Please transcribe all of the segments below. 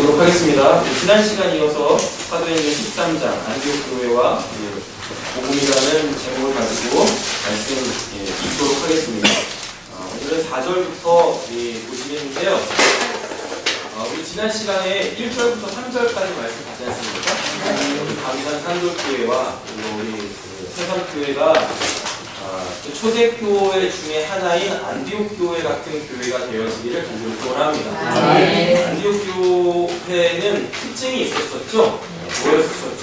보도록 하겠습니다. 지난 시간 이어서 사도행전 13장 안디옥 교회와 복음이라는 제목을 가지고 말씀 읽도록 하겠습니다. 오늘은 4절부터 보시겠는데요. 우리 지난 시간에 1절부터 3절까지 말씀 받지 않습니까? 우리 강산 산돌교회와 그리고 우리 세선교회가 초대교회 중에 하나인 안디옥 교회 같은 교회가 되어지기를 간절히 소원합니다. 안디옥 교회는 특징이 있었었죠? 뭐였었죠?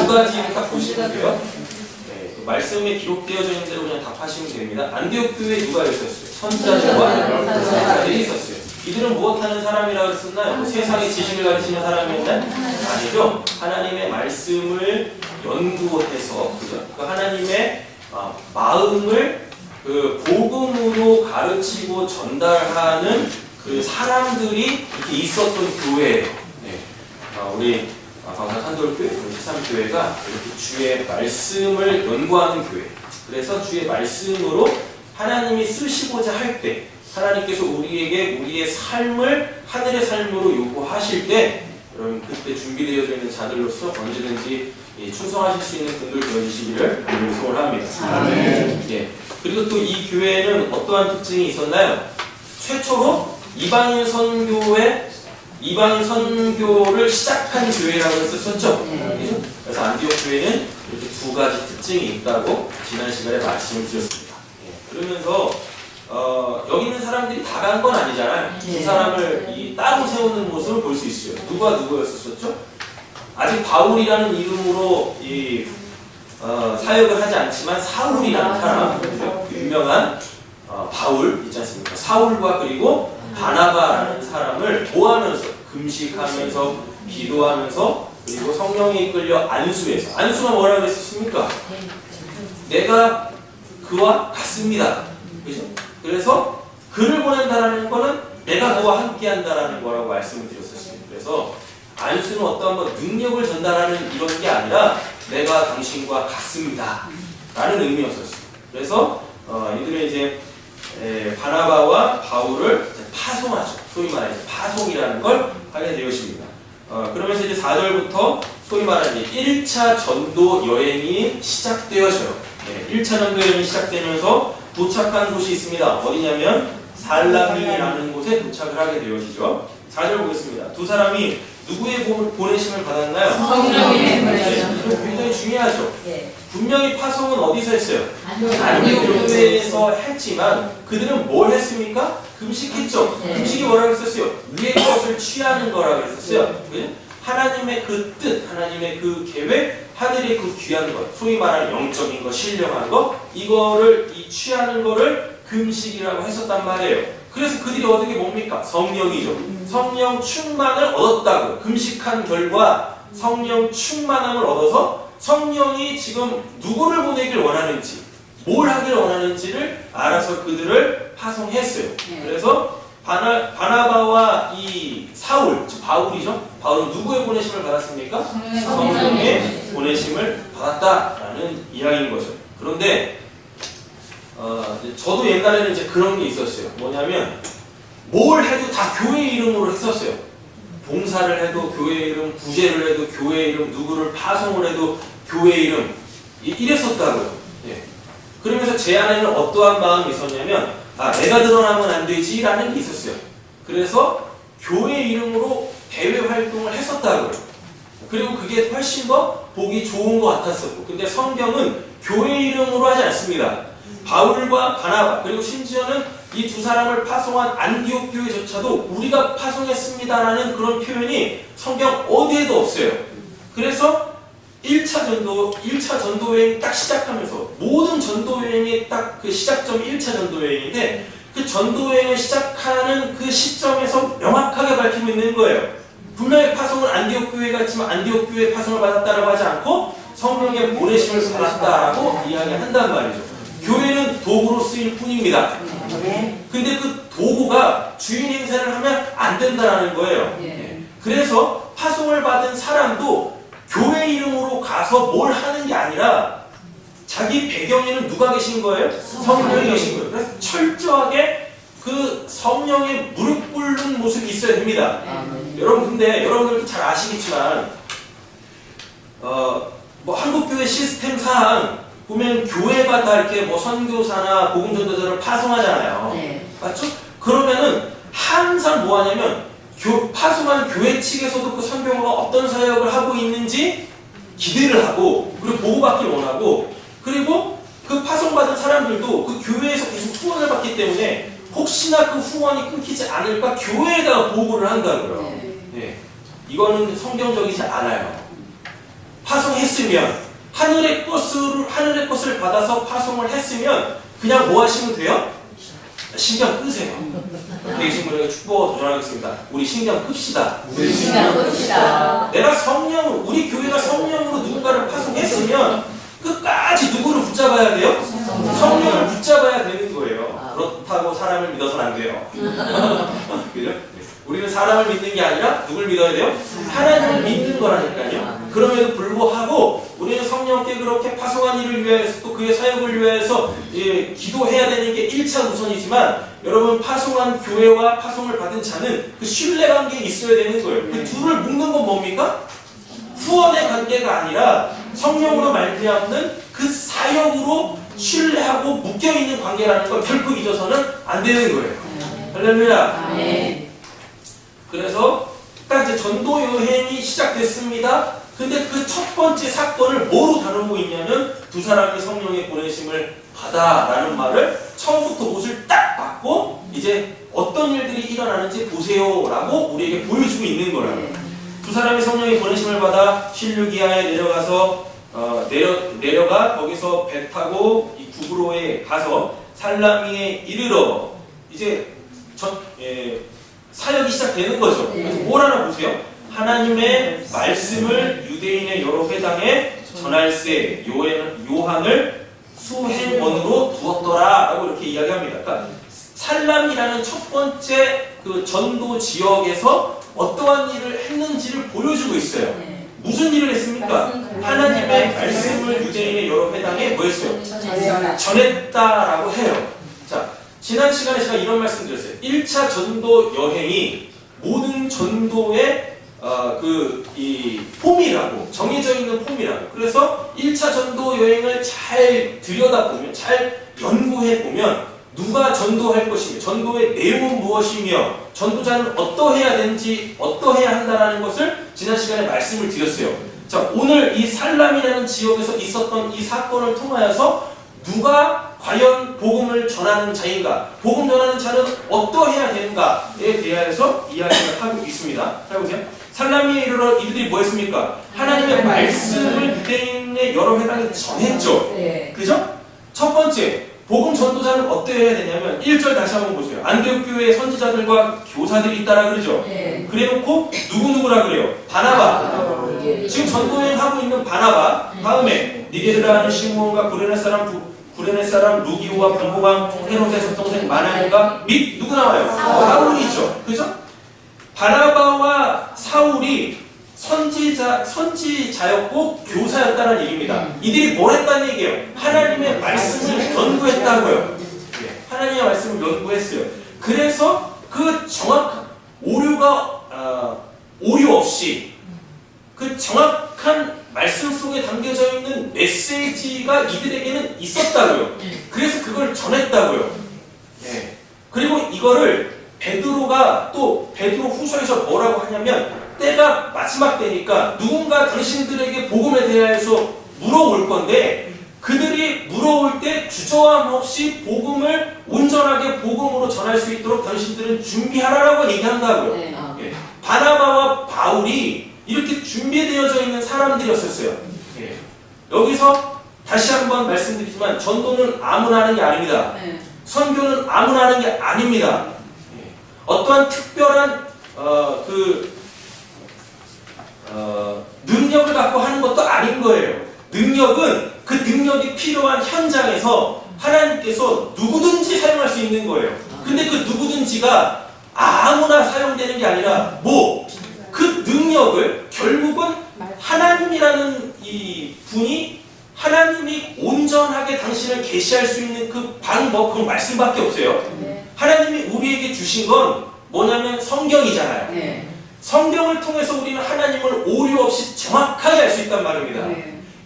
두 가지를 딱 보시면 돼요. 그 말씀에 기록되어져 있는 대로 그냥 답하시면 됩니다. 안디옥 교회에 누가 있었어요? 선자들과 선자들이 있었어요. 이들은 무엇하는 사람이라고 했었나요? 세상의 지식을 가르치는 사람이었나요? 아니죠. 하나님의 말씀을 연구해서 그죠? 그 하나님의 마음을 그 복음으로 가르치고 전달하는 그 사람들이 이렇게 있었던 교회예요. 우리 강산 산돌교회, 우리 제3교회가 이렇게 주의 말씀을 연구하는 교회. 그래서 주의 말씀으로 하나님이 쓰시고자 할 때, 하나님께서 우리에게 우리의 삶을 하늘의 삶으로 요구하실 때, 여러분 그때 준비되어져 있는 자들로서 언제든지 충성하실 수 있는 분들 되어주시기를 소원합니다. 예. 그리고 또 이 교회는 어떠한 특징이 있었나요? 최초로 이방인 선교를 시작한 교회라고 했었죠. 그래서 안디옥 교회는 이렇게 두 가지 특징이 있다고 지난 시간에 말씀을 드렸습니다. 예. 그러면서 여기 있는 사람들이 다 간 건 아니잖아요. 두 사람을 따로 세우는 모습을 볼 수 있어요. 누가 누구였었죠? 아직 바울이라는 이름으로 사역을 하지 않지만 사울이라는 사람, 그 유명한 바울 있지 않습니까? 사울과 그리고 바나바라는 사람을 모하면서 금식하면서 기도하면서 그리고 성령에 이끌려 안수해서, 안수가 뭐라고 했었습니까? 내가 그와 같습니다. 그죠? 그래서 그를 보낸다라는 거는 내가 그와 함께 한다라는 거라고 말씀을 드렸었어요. 그래서 안수는 어떠한 능력을 전달하는 이런 게 아니라 내가 당신과 같습니다 라는 의미였었어요. 그래서 이들은 이제 바나바와 바울을 파송하죠. 소위 말해서 파송이라는 걸 하게 되었습니다. 그러면서 이제 4절부터 소위 말하는 1차 전도 여행이 시작되어져요. 1차 전도 여행이 시작되면서 도착한 곳이 있습니다. 어디냐면 살라미라는 곳에 도착을 하게 되어지죠. 4절 보겠습니다. 두 사람이 누구의 보내심을 받았나요? 성령의 보내심. 굉장히 중요하죠. 분명히 파송은 어디서 했어요? 안디옥 교회에서 했지만 그들은 뭘 했습니까? 금식했죠. 금식이 뭐라고 했었어요? 위의 것을 취하는 거라고 했었어요. 하나님의 그 뜻, 하나님의 그 계획, 하늘의 그 귀한 것, 소위 말하는 영적인 것, 신령한 것, 이거를 취하는 거를 금식이라고 했었단 말이에요. 그래서 그들이 얻은 게 뭡니까? 성령이죠. 성령 충만을 얻었다고. 금식한 결과 성령 충만함을 얻어서 성령이 지금 누구를 보내길 원하는지, 뭘 하길 원하는지를 알아서 그들을 파송했어요. 그래서 바나바와 이 사울, 즉 바울이죠. 바울은 누구의 보내심을 받았습니까? 성령의 보내심을 받았다라는 이야기인 거죠. 그런데 저도 옛날에는 이제 그런 게 있었어요. 뭐냐면 뭘 해도 다 교회 이름으로 했었어요. 봉사를 해도 교회 이름, 구제를 해도 교회 이름, 누구를 파송을 해도 교회 이름, 이랬었다고요. 그러면서 제 안에는 어떠한 마음이 있었냐면 내가 드러나면 안 되지 라는 게 있었어요. 그래서 교회 이름으로 대외 활동을 했었다고요. 그리고 그게 훨씬 더 보기 좋은 것 같았었고, 근데 성경은 교회 이름으로 하지 않습니다. 바울과 바나바, 그리고 심지어는 이 두 사람을 파송한 안디옥 교회조차도 우리가 파송했습니다라는 그런 표현이 성경 어디에도 없어요. 그래서 1차 전도여행이 딱 시작하면서 모든 전도여행의 딱 그 시작점이 1차 전도여행인데 그 전도여행을 시작하는 그 시점에서 명확하게 밝히고 있는 거예요. 분명히 파송은 안디옥 교회가 있지만 안디옥 교회 파송을 받았다라고 하지 않고 성령의 보내심을 받았다라고 이야기한단 말이죠. 교회는 도구로 쓰일 뿐입니다. 근데 그 도구가 주인 행세를 하면 안 된다는 거예요. 그래서 파송을 받은 사람도 교회 이름으로 가서 뭘 하는 게 아니라 자기 배경에는 누가 계신 거예요? 성령이 계신 거예요. 그래서 철저하게 그 성령에 무릎 꿇는 모습이 있어야 됩니다. 여러분 근데 여러분들도 잘 아시겠지만 뭐 한국교회 시스템상 보면 교회가 다 이렇게 뭐 선교사나 복음전도자를 파송하잖아요. 네. 맞죠? 그러면은 항상 뭐 하냐면 파송한 교회 측에서도 그 선교사가 어떤 사역을 하고 있는지 기대를 하고 그리고 보고받기를 원하고 그리고 그 파송받은 사람들도 그 교회에서 계속 후원을 받기 때문에 혹시나 그 후원이 끊기지 않을까 교회에다가 보고를 한다고요. 네. 이거는 성경적이지 않아요. 파송했으면 하늘의 것을 받아서 파송을 했으면 그냥 뭐 하시면 돼요? 신경 끄세요. 계신 분에게 축복 도전하겠습니다. 우리 신경 끕시다. 우리 신경 끕시다. 내가 성령으로 우리 교회가 성령으로 누군가를 파송했으면 끝까지 누구를 붙잡아야 돼요? 성령을 붙잡아야 되는 거예요. 그렇다고 사람을 믿어서는 안 돼요. 그죠? 우리는 사람을 믿는 게 아니라 누굴 믿어야 돼요? 하나님을 믿는 거라니까요. 그럼에도 불구하고 우리는 성령께 그렇게 파송한 일을 위해서 또 그의 사역을 위해서 기도해야 되는 게 1차 우선이지만 여러분 파송한 교회와 파송을 받은 자는 그 신뢰관계에 있어야 되는 거예요. 그 둘을 묶는 건 뭡니까? 후원의 관계가 아니라 성령으로 말미암는 그 사역으로 신뢰하고 묶여있는 관계라는 걸 결코 잊어서는 안 되는 거예요. 할렐루야. 네. 그래서 딱 이제 전도 여행이 시작됐습니다. 근데 그 첫 번째 사건을 뭐로 다루고 있냐면 두 사람이 성령의 보내심을 받아라는 말을 처음부터 옷을 딱 받고 이제 어떤 일들이 일어나는지 보세요라고 우리에게 보여주고 있는 거라고. 두 사람이 성령의 보내심을 받아 실루기아에 내려가서 내려가 거기서 배 타고 이 구브로에 가서 살라미에 이르러 이제 사역이 시작되는 거죠. 그래서 뭘 하나 보세요. 하나님의 말씀을 유대인의 여러 회당에 전할세 요한을 수행원으로 두었더라 라고 이렇게 이야기합니다. 그러니까 살람이라는 첫 번째 그 전도 지역에서 어떠한 일을 했는지를 보여주고 있어요. 무슨 일을 했습니까? 하나님의 말씀을 유대인의 여러 회당에 뭐 했어요? 전했다라고 해요. 자, 지난 시간에 제가 이런 말씀 드렸어요. 1차 전도 여행이 모든 전도의 이 폼이라고, 정해져 있는 폼이라고. 그래서 1차 전도 여행을 잘 들여다보면, 잘 연구해보면, 누가 전도할 것이며, 전도의 내용은 무엇이며, 전도자는 어떠해야 되는지, 어떠해야 한다는 것을 지난 시간에 말씀을 드렸어요. 자, 오늘 이 살람이라는 지역에서 있었던 이 사건을 통하여서 누가 과연 복음을 전하는 자인가, 복음 전하는 자는 어떠해야 되는가에 대하여서 이야기를 하고 있습니다. 잘 보세요. 살라미에 이르러 이들이 뭐 했습니까? 하나님의 말씀을 유대인의 여러 회당에 전했죠. 그죠? 첫 번째, 복음 전도자는 어떠해야 되냐면 1절 다시 한번 보세요. 안디옥 교회의 선지자들과 교사들이 있다라 그러죠. 그래놓고 누구누구라 그래요? 바나바. 지금 전도여행 하고 있는 바나바. 다음에 니게르라 하는 시므온과 구레네 사람 루기오와 분봉왕 헤롯의 적동생 마나엘과 및 누구 나와요? 사울이죠. 그죠? 바나바와 사울이 선지자였고 교사였다는 얘기입니다. 이들이 뭘 했다는 얘기예요? 하나님의 말씀을 연구했다고요. 하나님의 말씀을 연구했어요. 그래서 그 정확한 오류 없이 그 정확한 말씀 속에 담겨져 있는 메시지가 이들에게는 있었다고요. 그래서 그걸 전했다고요. 그리고 이거를 베드로가 또 베드로 후서에서 뭐라고 하냐면 때가 마지막 때니까 누군가 당신들에게 복음에 대해서 물어올 건데 그들이 물어올 때 주저함 없이 복음을 온전하게 복음으로 전할 수 있도록 당신들은 준비하라라고 얘기한다고요. 바나바와 바울이 이렇게 준비되어져 있는 사람들이었었어요. 여기서 다시 한번 말씀드리지만 전도는 아무나 하는 게 아닙니다. 선교는 아무나 하는 게 아닙니다. 어떠한 특별한 능력을 갖고 하는 것도 아닌 거예요. 능력은 그 능력이 필요한 현장에서 하나님께서 누구든지 사용할 수 있는 거예요. 근데 그 누구든지가 아무나 사용되는 게 아니라 그 능력을 결국은 하나님이라는 이 분이 하나님이 온전하게 당신을 계시할 수 있는 그 방법, 그 말씀밖에 없어요. 하나님이 우리에게 주신 건 뭐냐면 성경이잖아요. 성경을 통해서 우리는 하나님을 오류 없이 정확하게 알 수 있단 말입니다.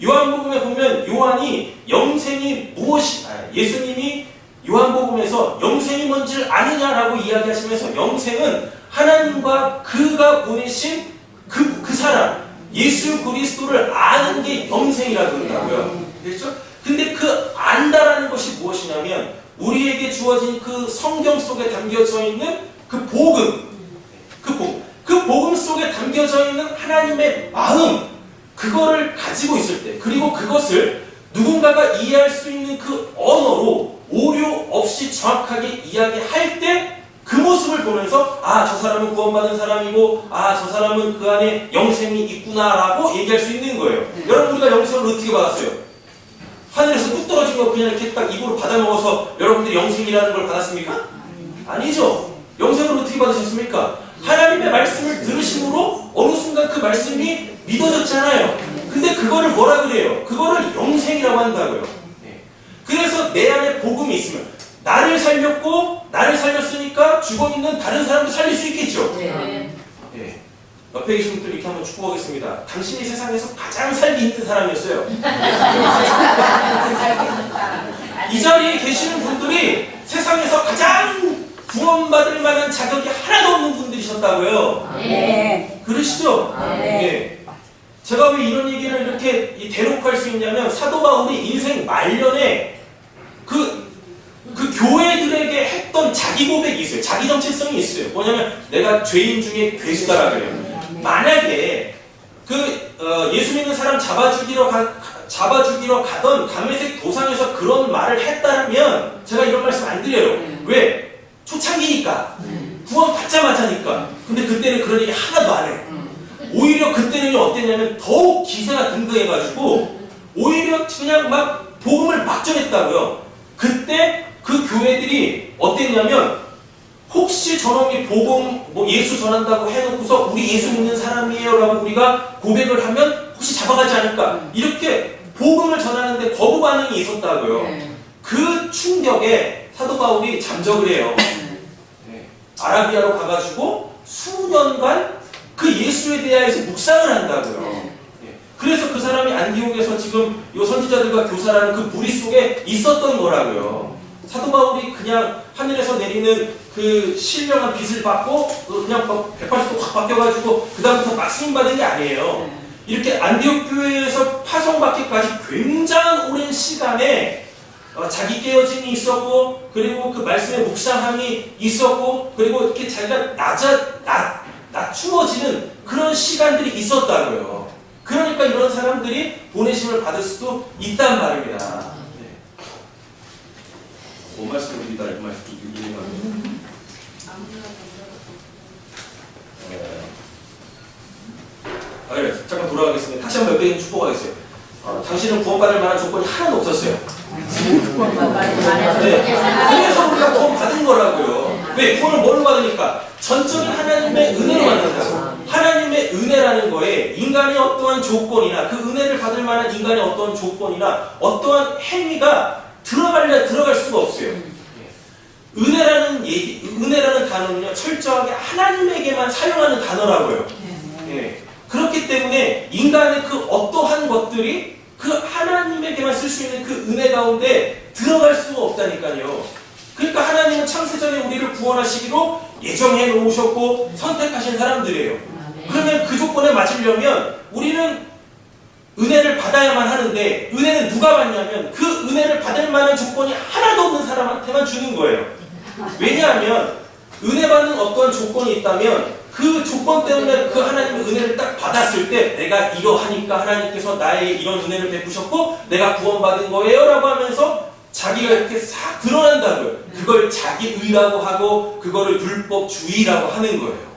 요한복음에 보면 요한이 영생이 무엇이 예수님이 요한복음에서 영생이 뭔지를 아느냐라고 이야기하시면서 영생은 하나님과 그가 보내신 그 사람 예수 그리스도를 아는 게 영생이라고 그런다고요. 그렇죠? 근데 그 안다라는 것이 무엇이냐면 우리에게 주어진 그 성경 속에 담겨져 있는 그 복음, 그 복음 속에 담겨져 있는 하나님의 마음, 그거를 가지고 있을 때, 그리고 그것을 누군가가 이해할 수 있는 그 언어로 오류 없이 정확하게 이야기할 때 그 모습을 보면서 아, 저 사람은 구원받은 사람이고 아, 저 사람은 그 안에 영생이 있구나라고 얘기할 수 있는 거예요. 여러분, 우리가 영생을 어떻게 받았어요? 하늘에서 뚝 떨어진 거 그냥 이렇게 딱 입으로 받아먹어서 여러분들이 영생이라는 걸 받았습니까? 아니죠. 영생을 어떻게 받으셨습니까? 하나님의 말씀을 들으심으로 어느 순간 그 말씀이 믿어졌잖아요. 근데 그거를 뭐라 그래요? 그거를 영생이라고 한다고요. 그래서 내 안에 복음이 있으면 나를 살렸으니까 죽어있는 다른 사람도 살릴 수 있겠죠. 옆에 계신 분들 이렇게 한번 축복하겠습니다. 당신이 세상에서 가장 살기 힘든 사람이었어요. 이 자리에 계시는 분들이 세상에서 가장 구원받을 만한 자격이 하나도 없는 분들이셨다고요. 그러시죠? 제가 왜 이런 얘기를 이렇게 대놓고 할 수 있냐면 사도 바울이 인생 말년에 그 교회들에게 했던 자기 고백이 있어요. 자기 정체성이 있어요. 뭐냐면 내가 죄인 중에 괴수다라 그래요. 만약에 예수 믿는 사람 잡아주기로 가던 다메섹 도상에서 그런 말을 했다면 제가 이런 말씀 안 드려요. 왜? 초창기니까. 구원 받자마자니까. 근데 그때는 그런 얘기 하나도 안 해. 오히려 그때는 어땠냐면 더욱 기세가 등등해가지고 오히려 그냥 막 복음을 막 전했다고요. 그때 그 교회들이 어땠냐면 혹시 저놈이 복음 예수 전한다고 해놓고서 우리 예수 믿는 사람이에요 라고 우리가 고백을 하면 혹시 잡아가지 않을까 이렇게 복음을 전하는데 거부 반응이 있었다고요. 그 충격에 사도 바울이 잠적을 해요. 아라비아로 가가지고 수년간 그 예수에 대하여서 묵상을 한다고요. 그래서 그 사람이 안디옥에서 지금 요 선지자들과 교사라는 그 무리 속에 있었던 거라고요. 사도 바울이 그냥 하늘에서 내리는 그 신령한 빛을 받고 그냥 180도 확 바뀌어가지고 그 다음부터 막 쓰임받은 게 아니에요. 이렇게 안디옥 교회에서 파송받기까지 굉장한 오랜 시간에 자기 깨어짐이 있었고 그리고 그 말씀의 묵상함이 있었고 그리고 이렇게 자기가 낮추어지는 그런 시간들이 있었다고요. 그러니까 이런 사람들이 보내심을 받을 수도 있단 말입니다. 뭔 말씀을 드리다 이런 말씀 이해가 안 돼요. 그래, 잠깐 돌아가겠습니다. 다시 한번 몇 개 축복하겠어요. 당신은 구원받을 만한 조건이 하나도 없었어요. 그래서 우리가 구원 받은 거라고요. 왜? 구원을 뭘로 받으니까? 전적인 하나님의 은혜로 받는다고. 하나님의 은혜라는 거에 인간의 어떠한 조건이나 그 은혜를 받을 만한 인간의 어떠한 조건이나 어떠한 행위가 들어갈 수가 없어요. 은혜라는 단어는요, 철저하게 하나님에게만 사용하는 단어라고요. 그렇기 때문에 인간의 그 어떠한 것들이 그 하나님에게만 쓸 수 있는 그 은혜 가운데 들어갈 수가 없다니까요. 그러니까 하나님은 창세전에 우리를 구원하시기로 예정해 놓으셨고 선택하신 사람들이에요. 그러면 그 조건에 맞으려면 우리는 은혜를 받아야만 하는데 은혜는 누가 받냐면 그 은혜를 받을 만한 조건이 하나도 없는 사람한테만 주는 거예요. 왜냐하면 은혜 받는 어떤 조건이 있다면 그 조건 때문에 그 하나님의 은혜를 딱 받았을 때 내가 이러하니까 하나님께서 나에게 이런 은혜를 베푸셨고 내가 구원받은 거예요 라고 하면서 자기가 이렇게 싹 드러난다고요. 그걸 자기 의라고 하고 그거를 율법주의라고 하는 거예요.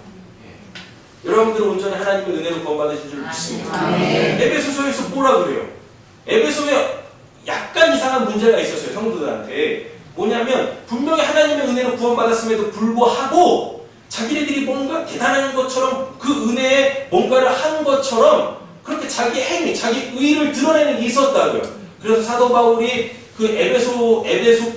여러분들은 온전히 하나님의 은혜로 구원받으신 줄 믿습니다. 에베소서에서 뭐라 그래요? 에베소에 약간 이상한 문제가 있었어요. 성도들한테. 뭐냐면 분명히 하나님의 은혜로 구원받았음에도 불구하고 자기네들이 뭔가 대단한 것처럼 그 은혜에 뭔가를 한 것처럼 그렇게 자기 행위, 자기 의를 드러내는 게 있었다고요. 그래서 사도 바울이 그 에베소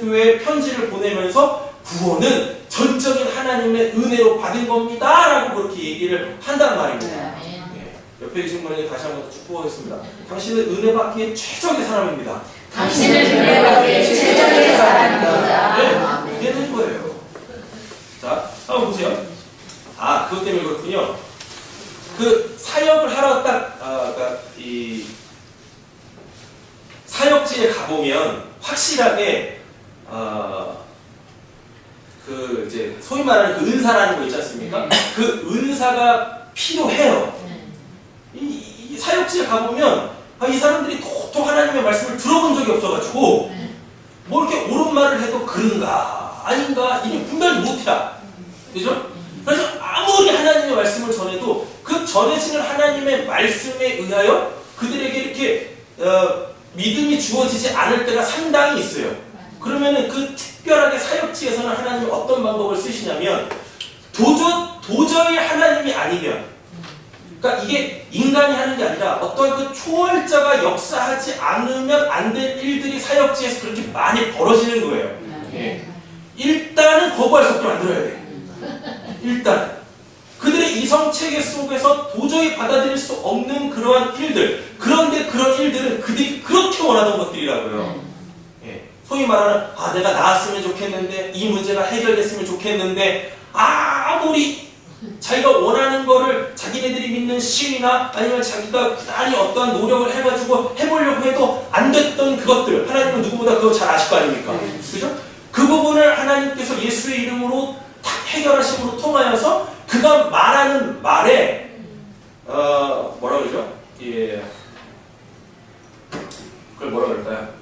교회에 편지를 보내면서 구원은 전적인 하나님의 은혜로 받은 겁니다 라고 그렇게 얘기를 한단 말입니다. 옆에 계신 분에게 다시 한번 축복하겠습니다. 당신은 은혜 받기에 최적의 사람입니다. 당신은 은혜 받기에 최적의 사람입니다. 네, 그게 된 거예요. 자, 한번 보세요. 아, 그것 때문에 그렇군요. 그 사역을 하러 그러니까 이 사역지에 가보면 확실하게 그 이제 소위 말하는 그 은사라는 거 있지 않습니까? 그 은사가 필요해요. 이 사역지에 가보면 이 사람들이 도통 하나님의 말씀을 들어본 적이 없어가지고 뭐 이렇게 옳은 말을 해도 그런가 아닌가 이게 분별이 못해. 그죠? 그래서 아무리 하나님의 말씀을 전해도 그 전해지는 하나님의 말씀에 의하여 그들에게 이렇게 믿음이 주어지지 않을 때가 상당히 있어요. 그러면은 그 특별하게 사역지에서는 하나님이 어떤 방법을 쓰시냐면 도저히 하나님이 아니면, 그러니까 이게 인간이 하는 게 아니라 어떤 그 초월자가 역사하지 않으면 안 될 일들이 사역지에서 그렇게 많이 벌어지는 거예요. 예. 일단은 거부할 수 없게 만들어야 돼. 일단 그들의 이성체계 속에서 도저히 받아들일 수 없는 그러한 일들, 그런데 그런 일들은 그들이 그렇게 원하던 것들이라고요. 예. 소위 말하는 내가 나았으면 좋겠는데, 이 문제가 해결됐으면 좋겠는데, 아무리 자기가 원하는 거를 자기네들이 믿는 신이나 아니면 자기가 부단히 어떠한 노력을 해가지고 해보려고 해도 안 됐던 그것들, 하나님은 누구보다 그거 잘 아실 거 아닙니까? 그죠? 그 부분을 하나님께서 예수의 이름으로 딱 해결하심으로 통하여서 그가 말하는 말에 뭐라 그러죠? 예, 그걸 뭐라 그럴까요?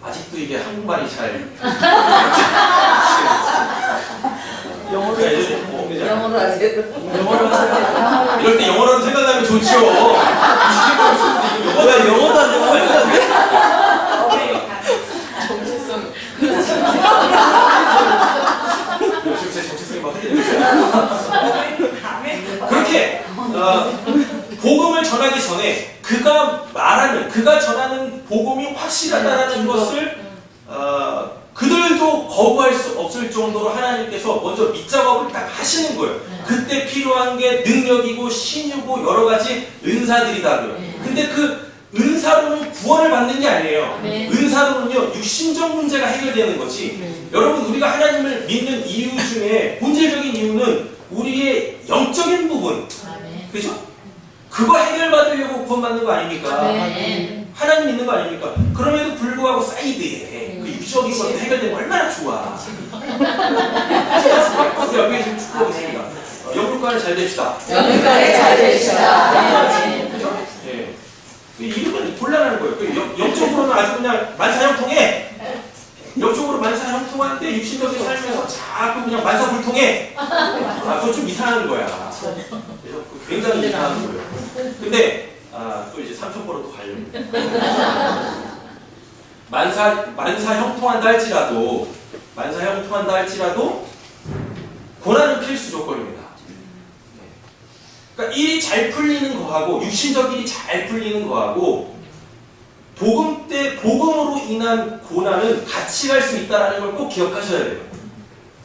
아직도 이게 한국말이 잘 영어로 영어로 하세요. 영어로 하세요. 이럴 때 영어라도 생각나면 좋죠. 영어가 영어도 안 되고 정체성. 요즘 제 정체성이 막 흐리는 그렇게 복음을 전하기 전에 그가 전하는 복음이 확실하다는 것을 그들도 거부할 수 없을 정도로 하나님께서 먼저 밑작업을 딱 하시는 거예요. 그때 필요한 게 능력이고 신유고 여러 가지 은사들이다고요. 근데 그 은사로는 구원을 받는 게 아니에요. 은사로는요, 육신적 문제가 해결되는 거지. 여러분, 우리가 하나님을 믿는 이유 중에 본질적인 이유는 우리의 영적인 부분, 그죠? 그거 해결받으려고 구원받는 거 아닙니까? 하나님 믿는 거 아닙니까? 그럼에도 불구하고 사이드에 그 육적인 것도 해결되면 얼마나 좋아. 우리 옆에 지금 축복하겠습니다. 영국과는 잘 됩시다. 영국과는 잘 됩시다. 그죠? 예. 이러면 곤란한 거예요. 영적으로는 아주 그냥 만사형통해. 영적으로 만사형통한데 육신적인 삶에서 자꾸 그냥 만사불통해. 그건 좀 이상한 거야. 그래서 굉장히 이상한 거예요. 근데 또 이제 삼천포로 또 가려고. 만사형통한다 할지라도 고난은 필수 조건입니다. 그러니까 일이 잘 풀리는 거하고 육신적 일이 잘 풀리는 거하고 복음으로 인한 고난은 같이 갈 수 있다는 걸 꼭 기억하셔야 돼요.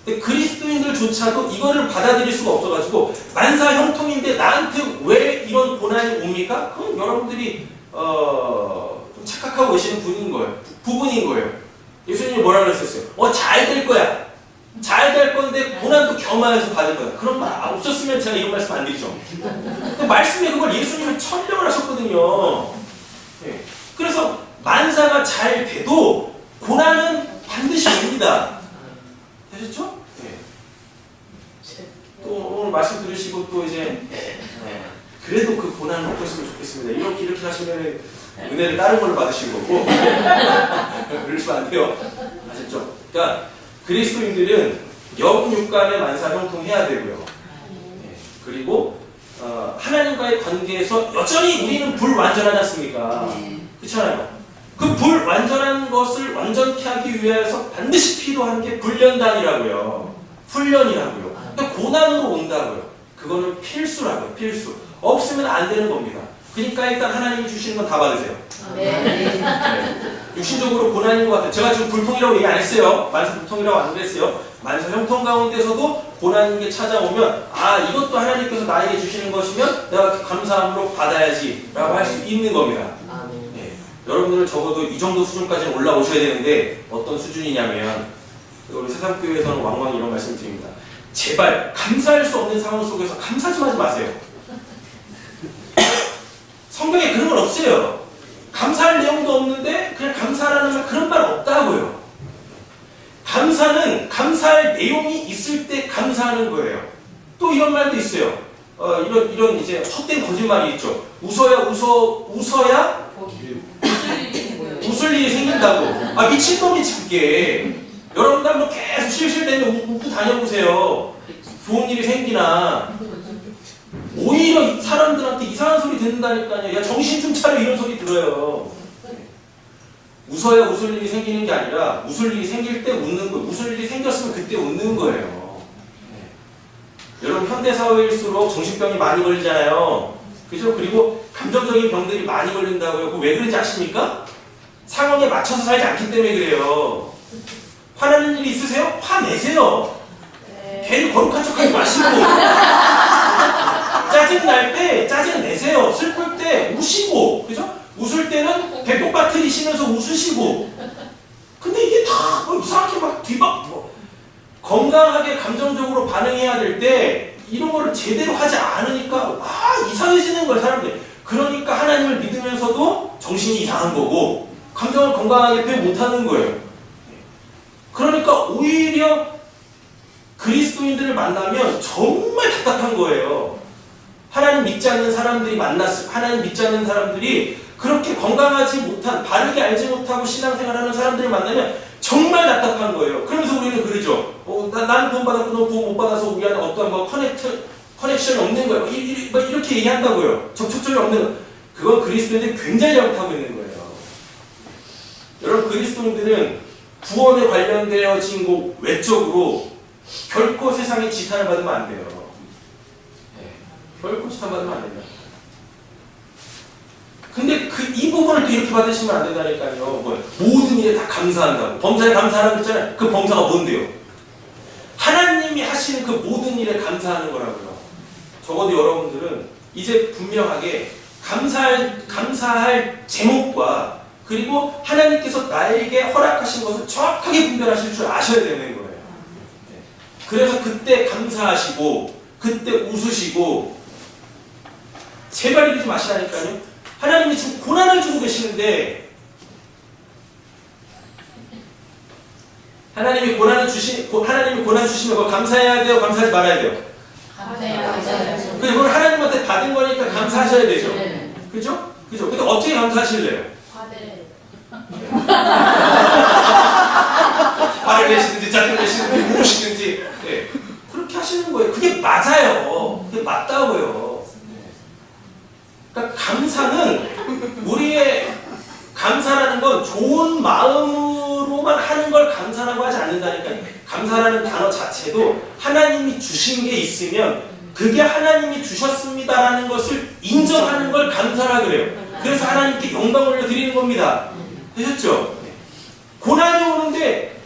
근데 그리스도인들조차도 이거를 받아들일 수가 없어가지고 만사형통인데 나한테 왜 이런 고난이 옵니까? 그건 여러분들이 좀 착각하고 계시는 부분인 거예요. 예수님이 뭐라 그랬었어요? 잘 될 거야. 잘 될 건데 고난도 겸하여서 받을 거야. 그런 말 없었으면 제가 이런 말씀 안 드리죠. 근데 말씀에 그걸 예수님이 천명을 하셨거든요. 네. 그래서 만사가 잘 돼도 고난은 반드시 옵니다. 되셨죠? 네. 또 오늘 말씀 들으시고 또 이제 그래도 그 고난을 없었으면 좋겠습니다. 이렇게 하시면 은혜를 다른 걸로 받으신 거고 그러시면 안 돼요. 아셨죠? 그러니까 그리스도인들은 영육간의 만사형통해야 되고요. 그리고 하나님과의 관계에서 여전히 우리는 불완전하지 않습니까? 그렇잖아요. 그 불완전한 것을 완전케 하기 위해서 반드시 필요한 게 훈련단이라고요. 훈련이라고요. 그러니까 고난으로 온다고요. 그거는 필수라고요. 필수. 없으면 안 되는 겁니다. 그러니까 일단 하나님이 주시는 건 다 받으세요. 네. 육신적으로 고난인 것 같아요. 제가 지금 불통이라고 얘기 안 했어요. 만사 불통이라고 안 그랬어요. 만사 형통 가운데서도 고난인 게 찾아오면 아 이것도 하나님께서 나에게 주시는 것이면 내가 감사함으로 받아야지 라고 할 수 있는 겁니다. 네. 여러분들은 적어도 이 정도 수준까지는 올라오셔야 되는데 어떤 수준이냐면 우리 새삼교회에서는 왕왕 이런 말씀 드립니다. 제발 감사할 수 없는 상황 속에서 감사 좀 하지 마세요. 성경에 그런 건 없어요. 감사할 내용도 없는데 그냥 감사라는 말 그런 말 없다고요. 감사는 감사할 내용이 있을 때 감사하는 거예요. 또 이런 말도 있어요. 이런 이제 헛된 거짓말이 있죠. 웃어야 웃을 일이 생긴다고. 아 미친놈이지 그게. 여러분들 한번 계속 실실대면 웃고 다녀보세요. 좋은 일이 생기나. 오히려 사람들한테 이상한 소리 듣는다니까요. 야 정신 좀 차려 이런 소리 들어요. 웃어야 웃을 일이 생기는 게 아니라 웃을 일이 생길 때 웃는 거예요. 웃을 일이 생겼으면 그때 웃는 거예요. 여러분 현대사회일수록 정신병이 많이 걸리잖아요. 그죠? 그리고 감정적인 병들이 많이 걸린다고요. 그거 왜 그런지 아십니까? 상황에 맞춰서 살지 않기 때문에 그래요. 화나는 일이 있으세요? 화내세요. 괜히 거룩한 척하지 마시고 짜증 날 때 짜증 내세요. 슬플 때 우시고, 그죠? 웃을 때는 배꼽 빠트리시면서 웃으시고. 근데 이게 다 뭐 이상하게 막 건강하게 감정적으로 반응해야 될 때 이런 거를 제대로 하지 않으니까 이상해지는 거예요 사람들이. 그러니까 하나님을 믿으면서도 정신이 이상한 거고 감정을 건강하게 표현 못하는 거예요. 그러니까 오히려 그리스도인들을 만나면 정말 답답한 거예요. 하나님 믿지 않는 사람들이 하나님 믿지 않는 사람들이 그렇게 건강하지 못한, 바르게 알지 못하고 신앙생활하는 사람들을 만나면 정말 답답한 거예요. 그러면서 우리는 그러죠. 나는 구원 받았고 너 구원 못 받아서 우리 안에 어떠한 커넥션이 없는 거예요. 이렇게 얘기한다고요. 접촉점이 없는 거예요. 그건 그리스도인들이 굉장히 잘못하고 있는 거예요. 여러분 그리스도인들은 구원에 관련되어진 거 외적으로 결코 세상에 지탄을 받으면 안 돼요. 결코 지탄받으면 안 된다. 근데 이 부분을 또 이렇게 받으시면 안 된다니까요. 모든 일에 다 감사한다고. 범사에 감사하라고 했잖아요. 그 범사가 뭔데요? 하나님이 하시는 그 모든 일에 감사하는 거라고요. 적어도 여러분들은 이제 분명하게 감사할 제목과 그리고 하나님께서 나에게 허락하신 것을 정확하게 분별하실 줄 아셔야 되는 거예요. 그래서 그때 감사하시고 그때 웃으시고 제발 이러지 마시라니까요. 하나님이 지금 고난을 주고 계시는데 하나님이 고난 주시면 그걸 감사해야 돼요? 감사하지 말아야 돼요? 감사해요. 그걸 하나님한테 받은 거니까 감사하셔야 되죠? 그죠? 그죠? 근데 어떻게 감사하실래요? 화를 내시든지 짜증을 내시든지 무엇이든지 그렇게 하시는 거예요. 그게 맞아요. 그게 맞다고요. 그러니까 감사는 우리의 감사라는 건 좋은 마음으로만 하는 걸 감사라고 하지 않는다니까요. 감사라는 단어 자체도 하나님이 주신 게 있으면 그게 하나님이 주셨습니다라는 것을 인정하는 걸 감사라 그래요. 그래서 하나님께 영광을 올려드리는 겁니다. 되셨죠? 고난이 오는데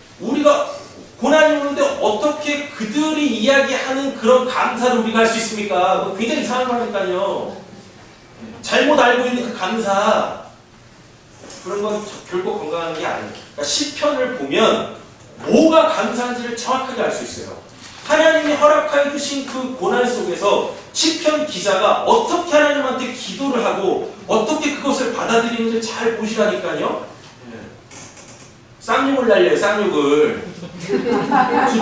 어떻게 그들이 이야기하는 그런 감사를 우리가 할 수 있습니까? 굉장히 이상한 거니까요. 잘못 알고 있는 그 감사 그런 건 결코 건강한 게 아니에요. 그러니까 시편을 보면 뭐가 감사한지를 정확하게 알 수 있어요. 하나님이 허락하여 주신 그 고난 속에서 시편 기자가 어떻게 하나님한테 기도를 하고 어떻게 그것을 받아들이는지 잘 보시라니까요. 쌍욕을 날려요. 쌍욕을.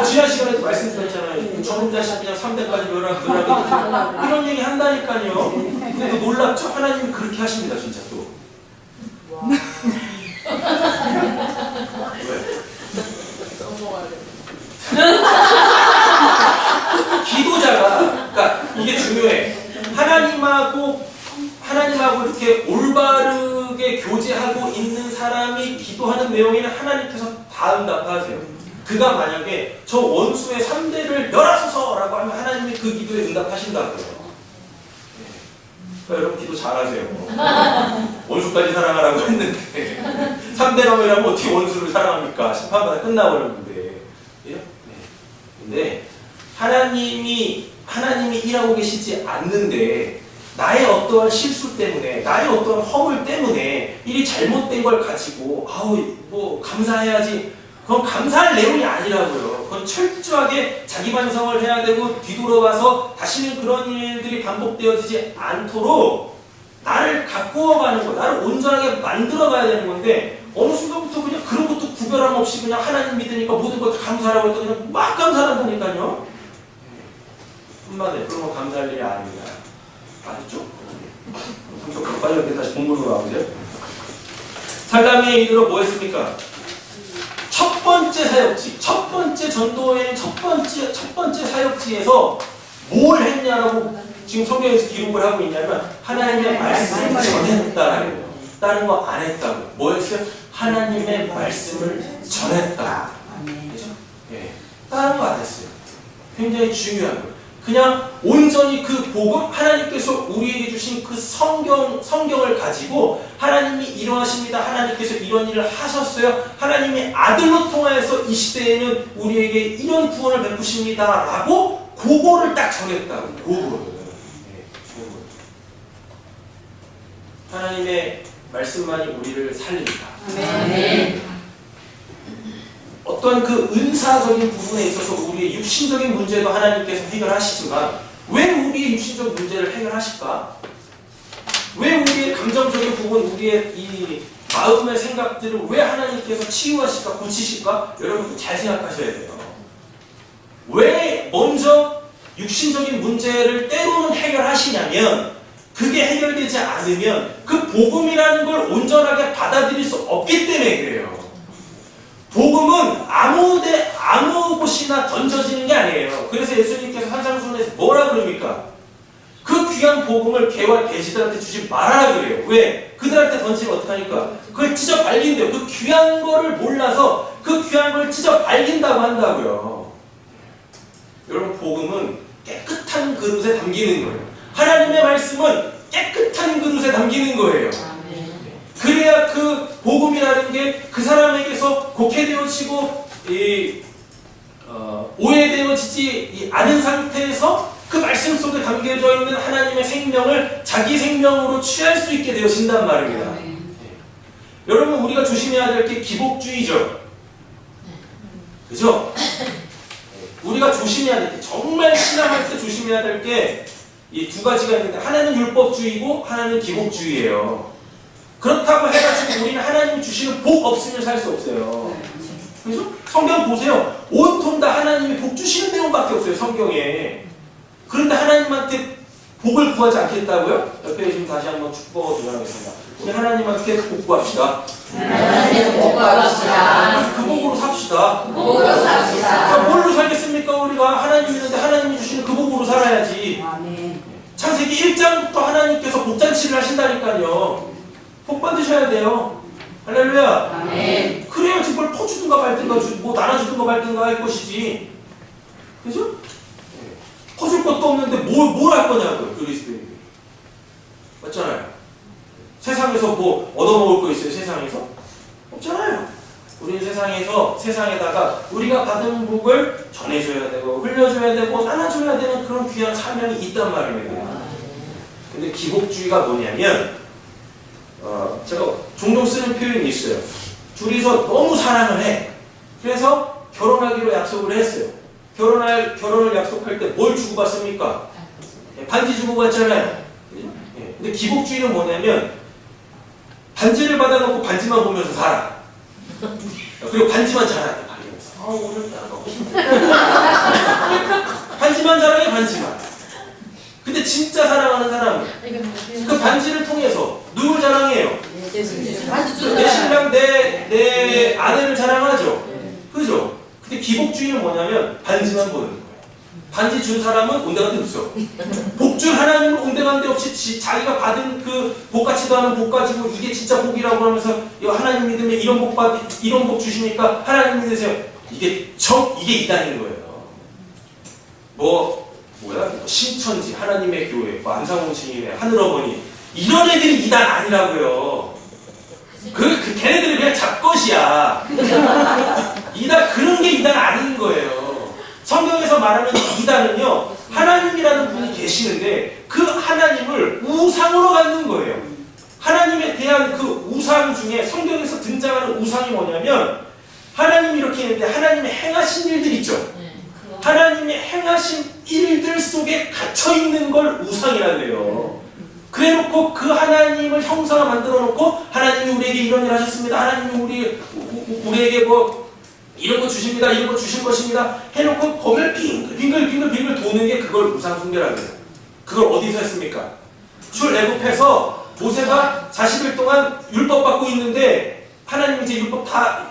지난 시간에도 말씀드렸잖아요. 저놈 자식 그냥 3대까지 멸하고 이런 얘기 한다니까요. 근데 또 놀랍죠? 하나님이 그렇게 하십니다. 진짜 또. 왜? 기도자가 그러니까 이게 중요해. 하나님하고 이렇게 올바르게 교제하고 있는 사람이 기도하는 내용에는 하나님께서 다 응답하세요. 그가 만약에 저 원수의 3대를 멸하소서라고 하면 하나님이 그 기도에 응답하신다고요. 여러분 기도 잘하세요. 원수까지 사랑하라고 했는데 3대 가면이라면 어떻게 원수를 사랑합니까? 심판받아 끝나버렸는데. 예? 네. 근데 하나님이 일하고 계시지 않는데 나의 어떠한 실수 때문에, 나의 어떠한 허물 때문에 일이 잘못된 걸 가지고 뭐 감사해야지. 그건 감사할 내용이 아니라고요. 그건 철저하게 자기 반성을 해야 되고 뒤돌아봐서 다시는 그런 일들이 반복되어지지 않도록 나를 가꾸어가는 거, 나를 온전하게 만들어가야 되는 건데 어느 순간부터 그냥 그런 것도 구별함 없이 그냥 하나님 믿으니까 모든 것 다 감사하라고 했더니 그냥 막 감사한다니까요. 한마디로 그런 거 감사할 일이 아닙니다. 아셨죠? 성격으로 빨리 이렇게 다시 공부로 와보세요. 살람에 이르러 뭐 했습니까? 첫 번째 사역지, 첫 번째 전도의 첫 번째 사역지에서 뭘 했냐라고 지금 성경에서 기록을 하고 있냐면 하나님의 말씀을 전했다라는 거예요. 다른 거 안 했다고. 뭐 했어요? 하나님의 말씀을 전했다. 그죠? 예. 다른 거 안 했어요. 굉장히 중요한 거예요. 그냥 온전히 그 복음, 하나님께서 우리에게 주신 그 성경을 가지고 하나님이 이러하십니다. 하나님께서 이런 일을 하셨어요. 하나님의 아들로 통하여서 이 시대에는 우리에게 이런 구원을 베푸십니다. 라고 그거를 딱 전했다고. 그거를. 네, 하나님의 말씀만이 우리를 살립니다. 아멘. 어떤 그 은사적인 부분에 있어서 우리의 육신적인 문제도 하나님께서 해결하시지만 왜 우리의 육신적 문제를 해결하실까? 왜 우리의 감정적인 부분, 우리의 이 마음의 생각들을 왜 하나님께서 치유하실까, 고치실까? 여러분 잘 생각하셔야 돼요. 왜 먼저 육신적인 문제를 때로는 해결하시냐면 그게 해결되지 않으면 그 복음이라는 걸 온전하게 받아들일 수 없기 때문에 그래요. 복음은 아무 곳이나 던져지는 게 아니에요. 그래서 예수님께서 산상수훈에서 뭐라 그럽니까? 그 귀한 복음을 개와 돼지들한테 주지 말아라 그래요. 왜? 그들한테 던지면 어떡하니까? 그걸 찢어 발린대요. 그 귀한 거를 몰라서 그 귀한 걸 찢어 발린다고 한다고요. 여러분 복음은 깨끗한 그릇에 담기는 거예요. 하나님의 말씀은 깨끗한 그릇에 담기는 거예요. 그래야 그 복음이라는 게 그 사람에게서 곡해되어지고 오해되어지지 않은 상태에서 그 말씀 속에 담겨져 있는 하나님의 생명을 자기 생명으로 취할 수 있게 되어진단 말입니다. 여러분 우리가 조심해야 될 게 기복주의죠. 그죠? 우리가 조심해야 될 게, 정말 신앙할 때 조심해야 될 게 이 두 가지가 있는데 하나는 율법주의고 하나는 기복주의예요. 그렇다고 해가지고 우리는 하나님이 주시는 복 없으면 살 수 없어요. 그죠? 성경 보세요. 온통 다 하나님이 복 주시는 내용밖에 없어요. 성경에. 그런데 하나님한테 복을 구하지 않겠다고요? 옆에 지금 다시 한번 축복을 드리겠습니다. 우리 하나님한테 복 구합시다. 하나님 복 구합시다. 그 복으로 삽시다. 그 복으로 삽시다. 뭘로 살겠습니까? 우리가 하나님 있는데 하나님이 주시는 그 복으로 살아야지. 창세기 1장부터 하나님께서 복잔치를 하신다니까요. 복 받으셔야 돼요. 할렐루야. 아멘. 그래야지 뭘 퍼주든가 말든가 뭐 나눠주든가 말든가 할 것이지. 그죠? 퍼줄 것도 없는데 뭘 할 거냐고요. 그리스도인들이. 맞잖아요. 세상에서 뭐 얻어먹을 거 있어요? 세상에서? 없잖아요. 우리는 세상에다가 우리가 받은 복을 전해줘야 되고 흘려줘야 되고 나눠줘야 되는 그런 귀한 사명이 있단 말입니다. 근데 기복주의가 뭐냐면 제가 종종 쓰는 표현이 있어요. 둘이서 너무 사랑을 해. 그래서 결혼하기로 약속을 했어요. 결혼을 약속할 때 뭘 주고받습니까? 반지 주고받잖아요. 근데 기복주의는 뭐냐면 반지를 받아놓고 반지만 보면서 살아. 그리고 반지만 자랑해. 오늘따라 너무 힘들다. 반지만 자랑해. 반지만. 근데 진짜 사랑하는 사람은 그 반지를 통해서 누굴 자랑해요? 내 신랑, 내 아내를 자랑하죠. 그죠? 근데 기복주의는 뭐냐면 반지만 보는 거예요. 반지 준 사람은 온데간데 없어. 복 준 하나님은 온데간데 없이 자기가 받은 그 복 같지도 않은 복 가지고 이게 진짜 복이라고 하면서 하나님 믿으면 이런 복 주시니까 하나님 믿으세요. 이게 이단인 거예요. 뭐야? 신천지, 하나님의 교회, 뭐 안상홍 증인회, 하늘어머니 이런 애들이 이단 아니라고요. 걔네들은 그냥 잡것이야. 이단 그런 게 이단 아닌 거예요. 성경에서 말하는 이단은요, 하나님이라는 분이 계시는데 그 하나님을 우상으로 갖는 거예요. 하나님에 대한 그 우상 중에 성경에서 등장하는 우상이 뭐냐면 하나님이 이렇게 했는데 하나님의 행하신 일들 있죠. 하나님의 행하신 일들 속에 갇혀있는 걸 우상이라고 해요. 그래놓고 그 하나님을 형상을 만들어 놓고 하나님이 우리에게 이런 일 하셨습니다. 하나님이 우리에게 뭐 이런 거 주십니다. 이런 거 주실 것입니다. 해놓고 거기를 빙글 도는 게 그걸 우상 숭배라고 해요. 그걸 어디서 했습니까? 출애굽해서 모세가 40일 동안 율법 받고 있는데 하나님이 이제 율법 다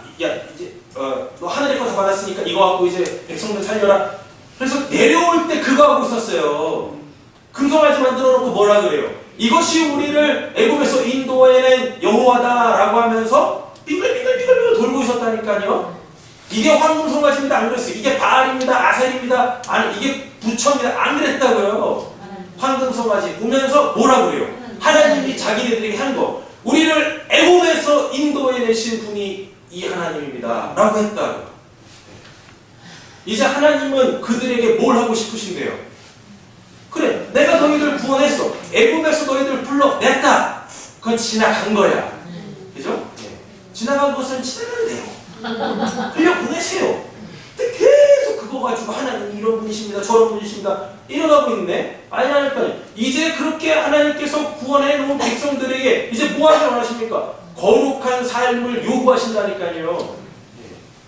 너 하늘의 거 다 받았으니까 이거 갖고 이제 백성들 살려라. 그래서 내려올 때 그거 하고 있었어요. 금송아지 만들어 놓고 뭐라 그래요? 이것이 우리를 애굽에서 인도해낸 여호와다라고 하면서 빙글빙글 돌고 있었다니까요. 이게 황금송아지입니다. 안 그랬어요. 이게 바알입니다. 아셀입니다. 아니 이게 부처입니다. 안 그랬다고요. 황금송아지 보면서 뭐라 그래요? 하나님이 자기네들에게 한 거. 우리를 애굽에서 인도해내신 분이 이 하나님입니다. 라고 했다고. 이제 하나님은 그들에게 뭘 하고 싶으신데요? 그래, 내가 너희들 구원했어. 애굽에서 너희들 불러냈다. 그건 지나간 거야. 그죠? 지나간 것은 지나가면 돼요. 흘려보내세요. 근데 계속 그거 가지고 하나님 이런 분이십니다. 저런 분이십니다. 이러고 있네. 아니라니까요. 이제 그렇게 하나님께서 구원해 놓은 백성들에게 이제 뭐 하길 원하십니까? 거룩한 삶을 요구하신다니까요.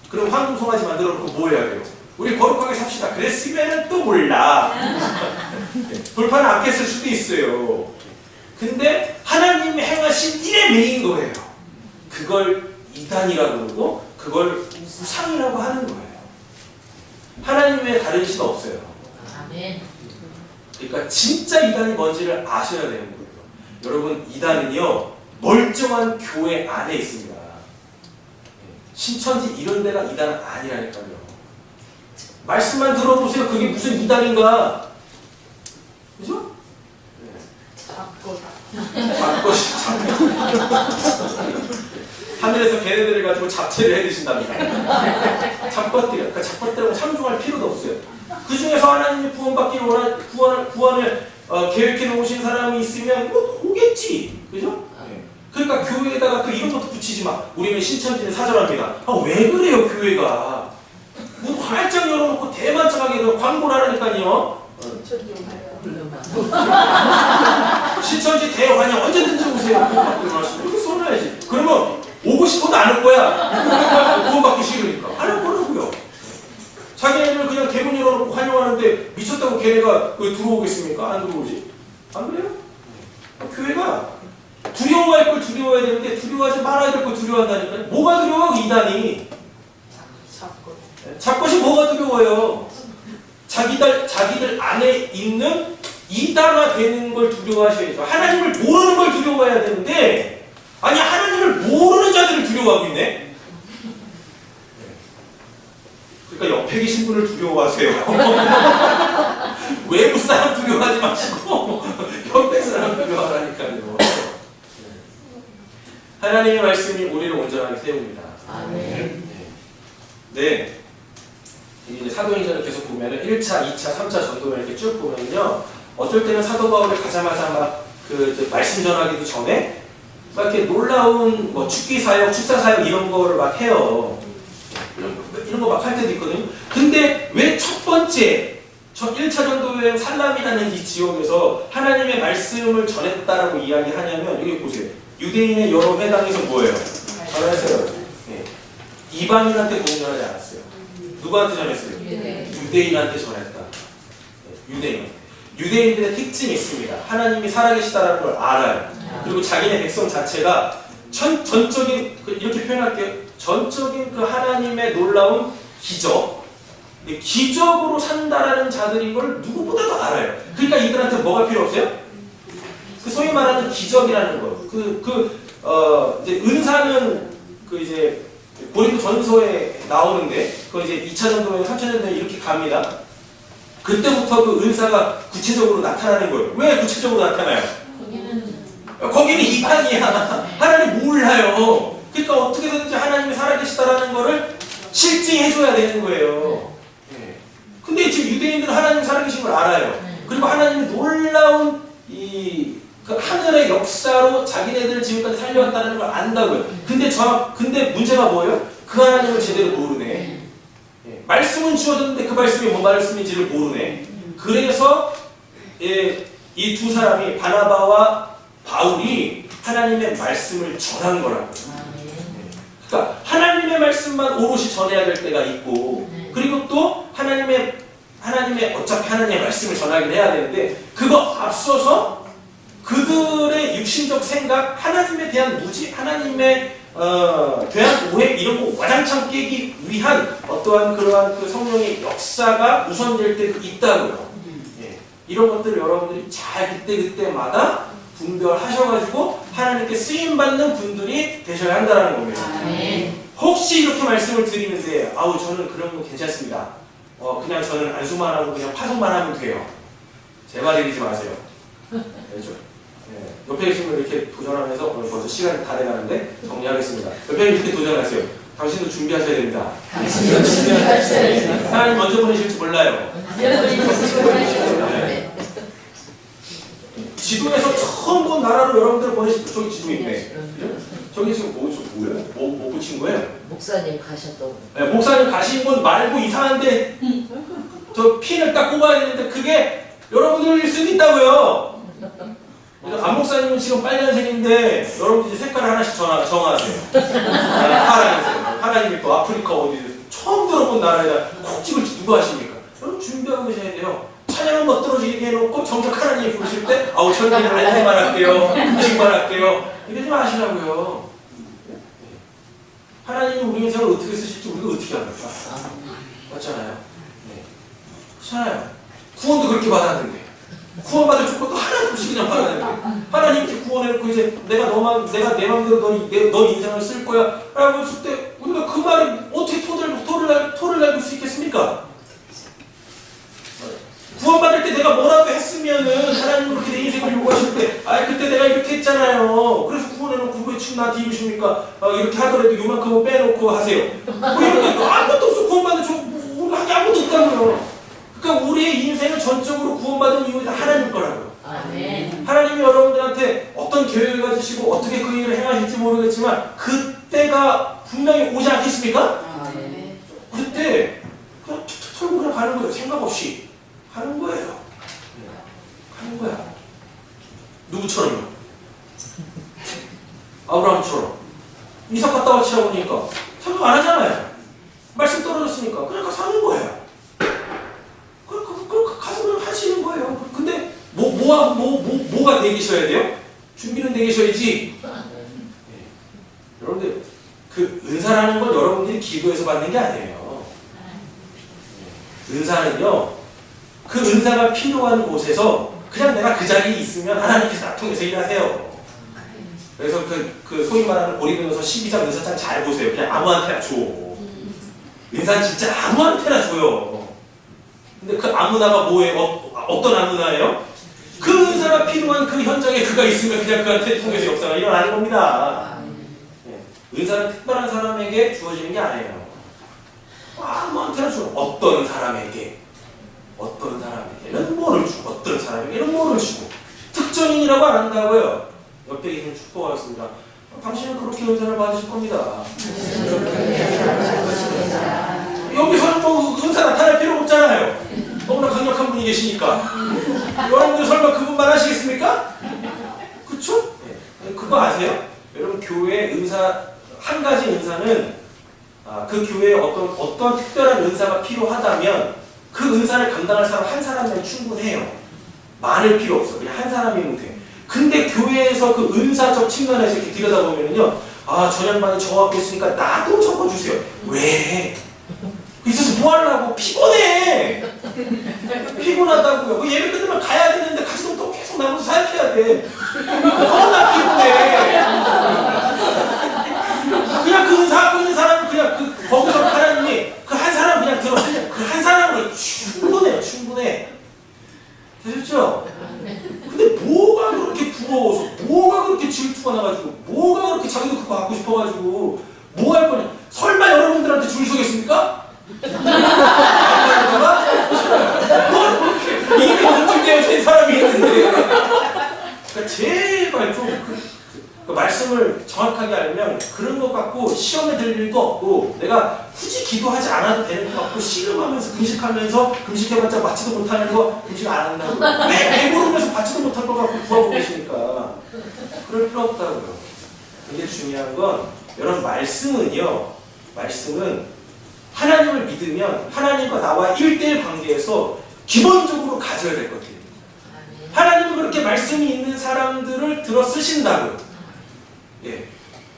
그럼 황금송아지 만들어 놓고 뭐 해야 돼요? 우리 거룩하게 삽시다. 그랬으면은 또 몰라. 돌파는 안 깼을 수도 있어요. 근데 하나님이 행하신 일에 매인 거예요. 그걸 이단이라고 그러고 그걸 우상이라고 하는 거예요. 하나님 외에 다른 신 없어요. 아멘. 그러니까 진짜 이단이 뭔지를 아셔야 되는 거예요. 여러분, 이단은요 멀쩡한 교회 안에 있습니다. 신천지 이런 데가 이단은 아니라니까요. 말씀만 들어보세요. 그게 무슨 이단인가? 그죠? 잡것이 하늘에서 걔네들을 가지고 잡채를 해드신답니다. 잡것들, 그러니까 잡것들하고 참종할 필요도 없어요. 그 중에서 하나님이 구원받기를 구원을 계획해 놓으신 사람이 있으면 뭐 오겠지, 그죠? 그러니까 교회에다가 또 이런 것도 붙이지 마. 우리는 신천지는 사절합니다. 왜 그래요, 교회가? 문 활짝 열어놓고 대만짝하게 광고를 하라니까요. 신천지 대환영 언제든지 오세요. 이렇게 써놔야지. 그러면 오고 싶어도 안 올 거야. 구원받기 싫으니까. 안 올 거라고요. 자기네들 그냥 대문 열어놓고 환영하는데 미쳤다고 걔네가 들어오겠습니까? 안 들어오지? 안 그래요? 교회가 두려워할 걸 두려워해야 되는데 두려워하지 말아야 될 걸 두려워한다니까요. 뭐가 두려워? 이단이. 잡것이 뭐가 두려워요? 자기들 안에 있는 이단화 되는 걸 두려워하셔야죠. 하나님을 모르는 걸 두려워해야 되는데 아니 하나님을 모르는 자들을 두려워하고 있네. 그러니까 옆에 계신 분을 두려워하세요. 외부 사람 두려워하지 마시고 옆에 사람 두려워하라니까요. 하나님의 말씀이 우리를 온전하게 세웁니다. 아멘. 네. 이제 사도행전을 계속 보면은 1차, 2차, 3차 전도를 이렇게 쭉 보면요. 어쩔 때는 사도 바울이 가자마자 막 말씀 전하기도 전에 막 이렇게 놀라운 뭐 축기 사역, 축사 사역 이런 거를 막 해요. 이런 거 막 할 때도 있거든요. 근데 왜 첫 번째 1차 전도여행 살람이라는 이 지역에서 하나님의 말씀을 전했다라고 이야기하냐면 여기 보세요. 유대인의 여러 회당에서 뭐예요? 전했어요. 네. 이방인한테 공전하지 않았어요. 누구한테 전했어요? 유대인한테 전했다. 네. 유대인들의 특징이 있습니다. 하나님이 살아계시다라는 걸 알아요. 그리고 자기네 백성 자체가 전적인 이렇게 표현할게요. 전적인 그 하나님의 놀라운 기적, 기적으로 산다라는 자들인 걸 누구보다도 알아요. 그러니까 이들한테 뭐가 필요 없어요? 그 소위 말하는 기적이라는 거. 이제 은사는 이제 고린도 전서에 나오는데, 그 이제 2차 전도에 3차 전도에 이렇게 갑니다. 그때부터 그 은사가 구체적으로 나타나는 거예요. 왜 구체적으로 나타나요? 거기는 이방이야. 하나님 몰라요. 그러니까 어떻게든지 하나님이 살아계시다라는 거를 실증해줘야 되는 거예요. 근데 지금 유대인들은 하나님 살아계신 걸 알아요. 그리고 하나님의 놀라운 그 하늘의 역사로 자기네들을 지금까지 살려왔다는 걸 안다고요. 근데 문제가 뭐예요? 그 하나님을 제대로 모르네. 말씀은 주어졌는데 그 말씀이 뭐 말씀인지를 모르네. 그래서 이 두 사람이 바나바와 바울이 하나님의 말씀을 전한 거라고요. 그러니까 하나님의 말씀만 오롯이 전해야 될 때가 있고, 그리고 또 하나님의 어차피 하나님의 말씀을 전하긴 해야 되는데, 그거 앞서서 그들의 육신적 생각, 하나님에 대한 무지, 하나님에 대한 오해 이런 거 와장창 깨기 위한 어떠한 그러한 그 성령의 역사가 우선될 때 있다고요. 이런 것들을 여러분들이 잘 그때마다 분별하셔가지고 하나님께 쓰임받는 분들이 되셔야 한다는 겁니다. 혹시 이렇게 말씀을 드리는데 저는 그런 거 괜찮습니다. 그냥 저는 안수만 하고 그냥 파송만 하면 돼요. 제 말 이러지 마세요. 알죠? 옆에 계신 분 이렇게 도전하면서 벌써 시간이 다 돼가는데 정리하겠습니다. 옆에 이렇게 도전하세요. 당신도 준비하셔야 됩니다. 당신도 준비하셔야 됩니다. 하나님 먼저 보내실지 몰라요. 지도에서 처음 본 나라로 여러분들 보내실 때 저기 지도 있네. 저기 지금 뭐예요? 뭐 붙인 거예요? 목사님 가셨다고. 목사님 가신 분 말고 이상한데 저 핀을 딱 꼽아야 되는데 그게 여러분들 쓸 수 있다고요. 안 목사님은 지금 빨간색인데 여러분들 이제 색깔을 하나씩 정하세요. 파란색. 하나님이 또 아프리카 어디 처음 들어본 나라에다 콕 찍을지 누가 하십니까? 여러분 준비하고 계셔야 돼요. 찬양은 멋들어지게 해놓고 정작 하나님이 부르실 때 저희는 안내만 할게요. 음식만 할게요. 이러지 마시라고요. 하나님이 우리 인생을 어떻게 쓰실지 우리가 어떻게 합니까? 맞잖아요. 그렇잖아요. 구원도 그렇게 받았는데 구원받을 조건도 하나도 없이 그냥 받았는데 하나님께 구원해놓고 이제 내가 내 맘대로 너 인생을 쓸 거야 라고 했을 때 우리가 그 말을 어떻게 토를 날릴 수 있겠습니까? 구원받을 때 내가 뭐라도 했으면은 하나님 그렇게 내 인생을 요구하실 때 그때 내가 이렇게 했잖아요. 그래서 구원해놓고 왜 지금 나한테 이루십니까? 이렇게 하더라도 요만큼은 빼놓고 하세요. 뭐 이런 거 아무것도 없어. 구원받는 우리 하기 아무것도 없다고요. 그러니까 우리의 인생을 전적으로 구원받은 이유는 하나님 거라고요. 하나님이 여러분들한테 어떤 계획을 가지시고 어떻게 그 일을 행하실지 모르겠지만 그때가 분명히 오지 않겠습니까? 그때 그냥 툭툭 털고 그냥 가는 거예요. 생각 없이 가는 거예요. 가는 거야. 누구처럼요? 아브라함처럼. 이삭 갔다 와치라고 하니까 생각 안 하잖아요. 말씀 떨어졌으니까 그러니까 사는 거예요. 그러니까 가서 그냥 하시는 거예요. 근데 뭐가 돼 계셔야 돼요? 준비는 돼 계셔야지. 여러분들 그 은사라는 건 여러분들이 기도해서 받는 게 아니에요. 은사는요, 그 은사가 필요한 곳에서 그냥 내가 그 자리에 있으면 하나님께서 나 통해서 일하세요. 그래서 그 소위 말하는 고린도전서 12장 은사장 잘 보세요. 그냥 아무한테나 줘. 은사는 진짜 아무한테나 줘요. 근데 그 아무나가 뭐예요? 어떤 아무나예요? 그 은사가 필요한 그 현장에 그가 있으면 그냥 그한테 통해서 역사가 일어나는 겁니다. 은사는 특별한 사람에게 주어지는 게 아니에요. 아무한테나 줘. 어떤 사람에게는 뭐를 주고 어떤 사람에게는 뭐를 주고 특정인이라고 안 한다고요. 옆에 계신 축복하겠습니다. 당신은 그렇게 은사를 받으실 겁니다. 여기서는 뭐 은사 나타날 필요 없잖아요. 너무나 강력한 분이 계시니까. 여러분들 설마 그분만 하시겠습니까? 그쵸? 그거 아세요? 여러분 교회 은사 한 가지 은사는 그 교회에 어떤 특별한 은사가 필요하다면 그 은사를 감당할 사람 한 사람이면 충분해요. 많을 필요 없어. 그냥 한 사람이면 돼. 근데 교회에서 그 은사적 측면에서 이렇게 들여다보면요, 저 양반이 저 앞에 있으니까 나도 적어주세요. 왜? 있어서 뭐 하려고? 피곤해! 피곤하다고요. 예배 끝나면 가야 되는데 같이 또 계속 나머지 살펴야 돼. 너무나 피곤해. 그냥 그 은사 갖고 있는 사람은 그냥 거기서 하나님이 그 한 사람 그냥 들었으면 그 한 사람으로 충분해요. 충분해. 그렇죠? 근데 뭐가 그렇게 부러워서, 뭐가 그렇게 질투가 나가지고, 뭐가 그렇게 자기도 그거 갖고 싶어가지고 뭐 할 거냐? 설마 여러분들한테 줄 서겠습니까? 뭐 그렇게 이미 건축되어진 사람이 있는데, 그러니까 제발 좀 그 말씀을 정확하게 알면 그런 것 같고 시험에 들 일도 없고 내가 굳이 기도하지 않아도 되는 것 같고 씨름하면서 금식하면서 금식해봤자 받지도 못하는 거 금식 안 한다고 왜 배부르면서 받지도 못할 것 같고 구하고 계시니까 그럴 필요 없다고요. 근데 중요한 건 여러분 말씀은 하나님을 믿으면 하나님과 나와 1대1 관계에서 기본적으로 가져야 될 것들이에요. 하나님은 그렇게 말씀이 있는 사람들을 들어 쓰신다고요. 예.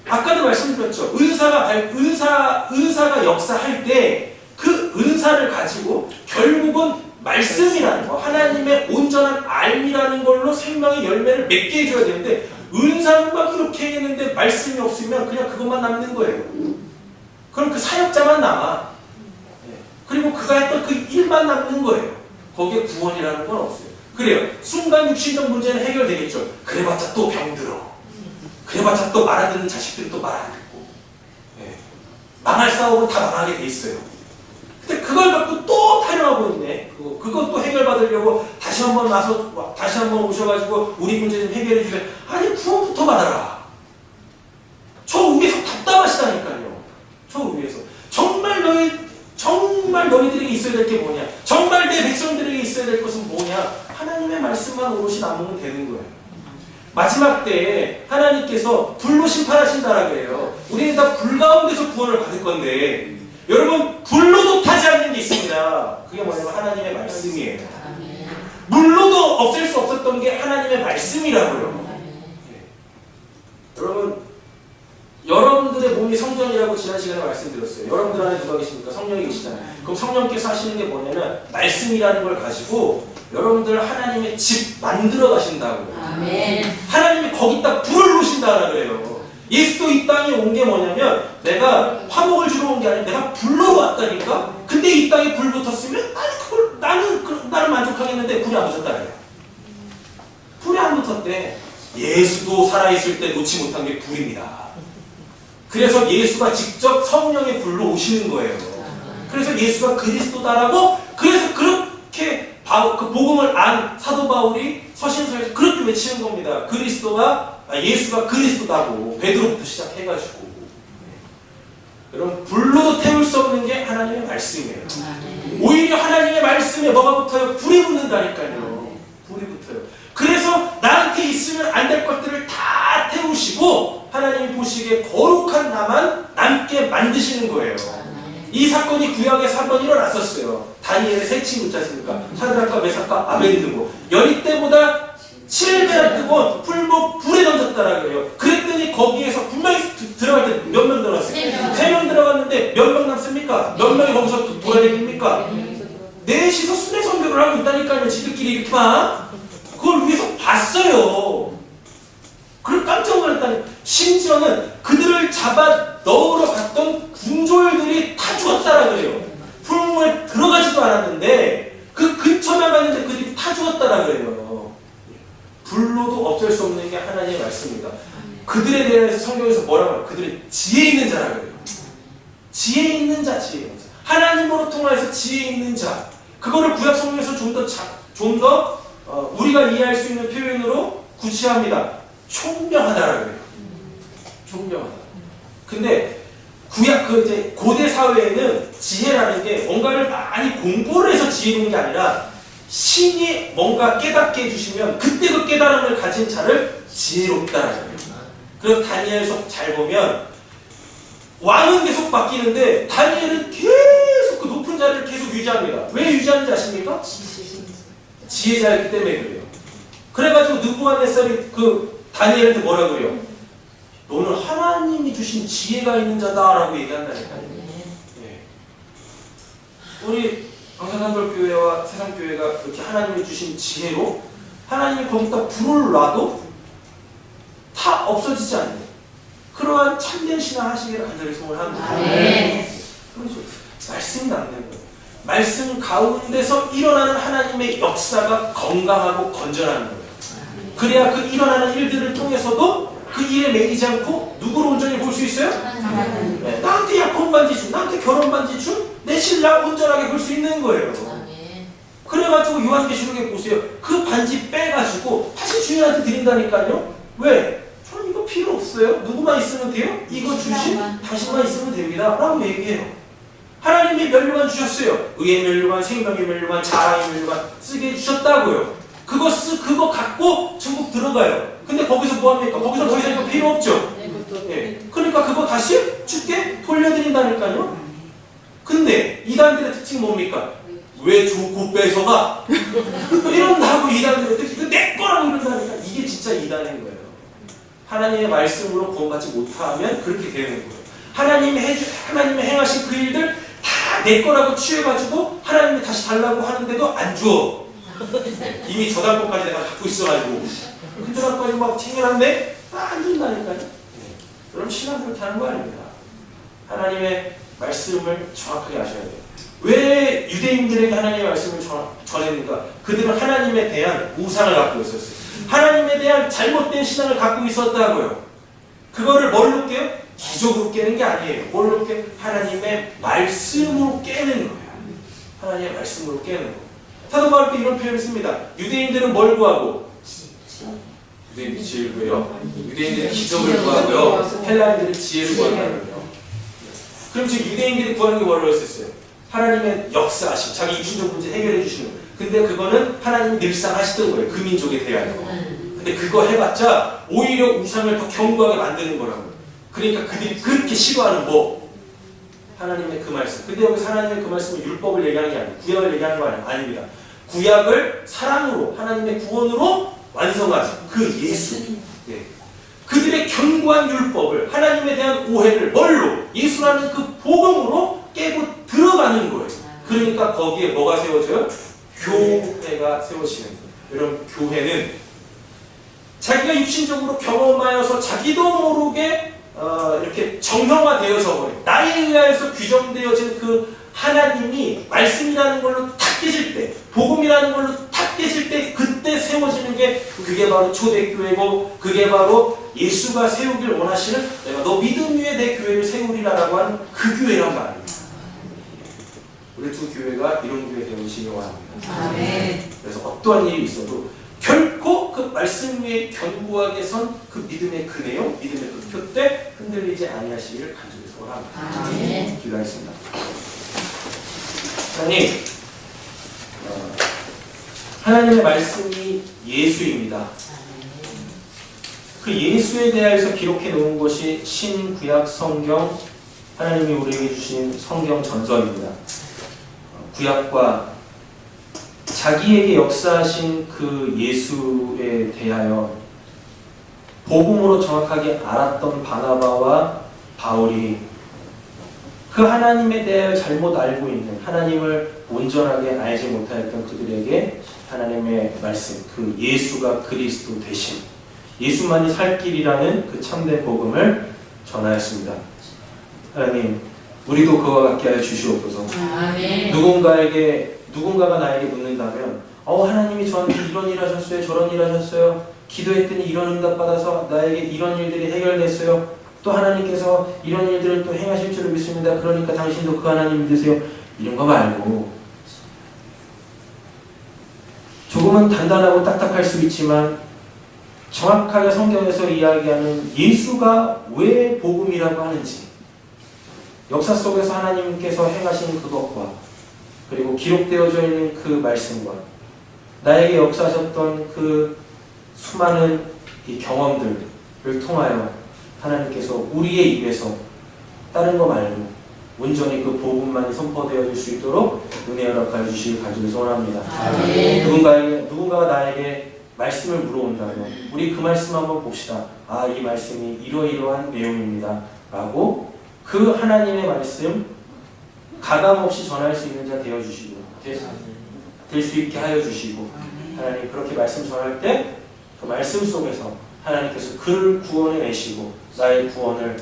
아까도 말씀드렸죠. 의사가 역사할 때 그 은사를 가지고 결국은 말씀이라는 거, 하나님의 온전한 알미라는 걸로 생명의 열매를 맺게 해줘야 되는데 은사는 막 이렇게 했는데 말씀이 없으면 그냥 그것만 남는 거예요. 그럼 그 사역자만 남아. 예. 그리고 그가 했던 그 일만 남는 거예요. 거기에 구원이라는 건 없어요. 그래요. 순간 육신적 문제는 해결되겠죠. 그래봤자 또 병들어. 그래봤자 또 말 안 듣는 자식들이 또 말 안 듣고. 예. 망할 싸움은 다 망하게 돼 있어요. 근데 그걸 갖고 또 타령하고 있네. 그것도 해결받으려고 다시 한번 오셔가지고 우리 문제 좀 해결해 주세요. 아니 구원부터 받아라. 저 위에서 답답하시다니까요. 저 위에서 정말 너희들에게 있어야 될 게 뭐냐? 정말 내 백성들에게 있어야 될 것은 뭐냐? 하나님의 말씀만 오롯이 남으면 되는 거예요. 마지막 때에 하나님께서 불로 심판하신다라 그래요. 우리는 다 불 가운데서 구원을 받을 건데 여러분 불로도 타지 않는 게 있습니다. 그게 뭐냐면 하나님의 말씀이에요. 물로도 없앨 수 없었던 게 하나님의 말씀이라고요. 네. 여러분들의 몸이 성전이라고 지난 시간에 말씀드렸어요. 여러분들 안에 누가 계십니까? 성령이 계시잖아요. 그럼 성령께서 하시는 게 뭐냐면 말씀이라는 걸 가지고 여러분들 하나님의 집 만들어 가신다고요. 아멘. 하나님이 거기다 불을 놓으신다라 그래요. 예수도 이 땅에 온 게 뭐냐면 내가 화목을 주러 온 게 아니라 내가 불러 왔다니까. 근데 이 땅에 불 붙었으면 나는 만족하겠는데 불이 안 붙었다 그래요. 불이 안 붙었대. 예수도 살아있을 때 놓지 못한 게 불입니다. 그래서 예수가 직접 성령의 불로 오시는 거예요. 그래서 예수가 그리스도다라고 그래서 그렇게 그 복음을 안 사도 바울이 서신서에서 그렇게 외치는 겁니다. 예수가 그리스도다고 베드로부터 시작해가지고 여러분 불로도 태울 수 없는 게 하나님의 말씀이에요. 오히려 하나님의 말씀에 뭐가 붙어요? 불이 붙는다니까요. 불이 붙어요. 그래서 나한테 있으면 안 될 것들을 다 태우시고 하나님이 보시기에 거룩한 나만 남게 만드시는 거예요. 이 사건이 구약에서 한 번 일어났었어요. 다니엘의 세 친구 있지 않습니까? 사드락과 메삭과 아벤느고 열이 때보다 7배나 뜨거운 풀목 불에 던졌다라 그래요. 그랬더니 거기에서 분명히 들어갈 때 몇 명 들어갔어요? 3명 들어갔는데 몇 명 남습니까? 몇 명이 거기서 돌아다닙니까? 넷이서 순회 선교를 하고 있다니까요. 지들끼리 이렇게 봐. 그걸 위해서 봤어요. 그걸 깜짝 놀랐다니. 심지어는 그들을 잡아 넣으러 갔던 군졸들이 다 죽었다라 그래요. 풀무에 들어가지도 않았는데 그 근처만 갔는데 그들이 다 죽었다라 그래요. 불로도 없앨 수 없는 게 하나님의 말씀입니다. 그들에 대해서 성경에서 뭐라고 해요? 그들은 지혜 있는 자라 그래요. 지혜 있는 자, 지혜 있는 자. 하나님으로 통해서 지혜 있는 자. 그거를 구약 성경에서 좀 더 우리가 이해할 수 있는 표현으로 구체합니다. 총명하다라 그래요. 총명하다. 근데 이제 고대 사회에는 지혜라는 게 뭔가를 많이 공부를 해서 지혜로운 게 아니라 신이 뭔가 깨닫게 해주시면 그때 그 깨달음을 가진 자를 지혜롭다라는 거예요. 그래서 다니엘서 잘 보면 왕은 계속 바뀌는데 다니엘은 계속 그 높은 자리를 계속 유지합니다. 왜 유지하는지 아십니까? 지혜자이기 때문에 그래요. 그래가지고 느부갓네살이 그 다니엘한테 뭐라 그래요? 너는 하나님이 주신 지혜가 있는 자다라고 얘기한다니까요. 네. 우리 방산한돌교회와 세상교회가 그렇게 하나님이 주신 지혜로 하나님이 거기다 불을 놔도 다 없어지지 않는 그러한 참된 신앙 하시기를 간절히 소원합니다. 네. 그렇죠. 말씀이 남는 거예요. 말씀 가운데서 일어나는 하나님의 역사가 건강하고 건전한 거예요. 그래야 그 일어나는 일들을 통해서도 그 일에 매이지 않고 누구를 온전히 볼 수 있어요? 네, 나한테 약혼 반지 준, 나한테 결혼 반지 준 내 신랑 온전하게 볼 수 있는 거예요. 그래가지고 요한계시록에 보세요. 그 반지 빼가지고 다시 주인한테 드린다니까요. 왜? 저는 이거 필요 없어요. 누구만 있으면 돼요? 이거 주신 당신만 있으면 됩니다. 라고 얘기해요. 하나님이 면류관 주셨어요. 의의 면류관, 생명의 면류관, 자랑의 면류관 쓰게 해주셨다고요. 그거 갖고 천국 들어가요. 근데 거기서 뭐합니까? 거기서 더 이상 이거 필요 없죠. 예. 그러니까 그거 다시 주께 돌려드린다니까요. 근데 이단들의 특징이 뭡니까? 왜 주고 뺏어가? 이런다고 이단들의 특징, 내 거라고 이런다니까. 이게 진짜 이단인 거예요. 하나님의 말씀으로 구원받지 못하면 그렇게 되는 거예요. 하나님이 행하신 그 일들 다 내 거라고 취해가지고 하나님이 다시 달라고 하는데도 안 줘. 이미 저당권까지 내가 갖고 있어가지고 그 저당권이 막 챙겨놨네? 안 준다니까요. 그럼 신앙 그렇게 하는 거 아닙니다. 하나님의 말씀을 정확하게 아셔야 돼요. 왜 유대인들에게 하나님의 말씀을 전했는가? 그들은 하나님에 대한 우상을 갖고 있었어요. 하나님에 대한 잘못된 신앙을 갖고 있었다고요. 그거를 뭘로 깨요? 기적으로 깨는 게 아니에요. 뭘로 깨요? 하나님의 말씀으로 깨는 거예요. 하나님의 말씀으로 깨는 거예요. 사도 바울도 이런 표현을 씁니다. 유대인들은 뭘 구하고? 유대인들이 지혜를 구해요. 유대인들은 기적을 구하고요. 헬라인들은 지혜를 구한다고요. 그럼 지금 유대인들이 구하는 게 뭐라고 했었어요? 하나님의 역사하심, 자기 육신적 문제 해결해 주시는 거예요. 근데 그거는 하나님이 늘상 하시던 거예요. 그 민족에 대하여. 근데 그거 해봤자 오히려 우상을 더 견고하게 만드는 거라고요. 그러니까 그들이 그렇게 싫어하는 뭐? 하나님의 그 말씀. 근데 여기서 하나님의 그 말씀은 율법을 얘기하는 게 아니에요. 구약을 얘기하는 거 아닙니다. 구약을 사랑으로, 하나님의 구원으로 완성한 그 예수. 네. 그들의 견고한 율법을, 하나님에 대한 오해를 뭘로? 예수라는 그 복음으로 깨고 들어가는 거예요. 그러니까 거기에 뭐가 세워져요? 교회가 세워지는 거예요. 여러분, 교회는 자기가 육신적으로 경험하여서 자기도 모르게 이렇게 정형화되어져 버려요. 나에 의하여서 규정되어진 그 하나님이 말씀이라는 걸로 탁 깨질 때, 복음이라는 걸로 탁 깨질 때, 그때 세워지는 게 그게 바로 초대교회고, 그게 바로 예수가 세우길 원하시는, 내가 너 믿음 위에 내 교회를 세우리라라고 하는 그 교회란 말입니다. 우리 두 교회가 이런 교회 되시기 원합니다. 아멘. 그래서 어떠한 일이 있어도 결코 그 말씀 위에 견고하게 선 그 믿음의 그 내용, 믿음의 그 표대 흔들리지 아니하시기를 간절히 소원합니다. 아멘. 기도하겠습니다. 하나님, 하나님의 말씀이 예수입니다. 그 예수에 대하여서 기록해 놓은 것이 신구약 성경, 하나님이 우리에게 주신 성경 전설입니다. 구약과 자기에게 역사하신 그 예수에 대하여 복음으로 정확하게 알았던 바나바와 바울이 그 하나님에 대하여 잘못 알고 있는, 하나님을 온전하게 알지 못하였던 그들에게 하나님의 말씀, 그 예수가 그리스도 되신, 예수만이 살 길이라는 그 참된 복음을 전하였습니다. 하나님, 우리도 그와 같게 하여 주시옵소서. 아멘. 누군가가 나에게 묻는다면, 하나님이 저한테 이런 일 하셨어요, 저런 일 하셨어요, 기도했더니 이런 응답 받아서 나에게 이런 일들이 해결됐어요, 또 하나님께서 이런 일들을 또 행하실 줄을 믿습니다, 그러니까 당신도 그 하나님 믿으세요, 이런 거 말고, 조금은 단단하고 딱딱할 수 있지만 정확하게 성경에서 이야기하는 예수가 왜 복음이라고 하는지, 역사 속에서 하나님께서 행하신 그것과, 그리고 기록되어져 있는 그 말씀과, 나에게 역사하셨던 그 수많은 이 경험들을 통하여 하나님께서 우리의 입에서 다른 거 말고 온전히 그 복음만이 선포되어질 수 있도록 은혜 허락하여 주시길 간절히 소원합니다. 아멘. 누군가가 나에게 말씀을 물어온다면 우리 그 말씀 한번 봅시다. 이 말씀이 이러이러한 내용입니다 라고 그 하나님의 말씀 가감없이 전할 수 있는 자 되어주시고 될 수 있게 하여 주시고, 하나님 그렇게 말씀 전할 때 그 말씀 속에서 하나님께서 그를 구원해내시고 나의 구원을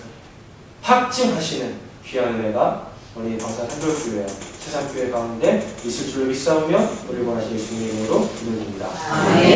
확증하시는 귀한 은혜가 우리 광산 한별교회와 세상교회 가운데 있을 줄로 믿사오며 우리 원하시는 주님의 이름으로 기도드립니다. 아멘.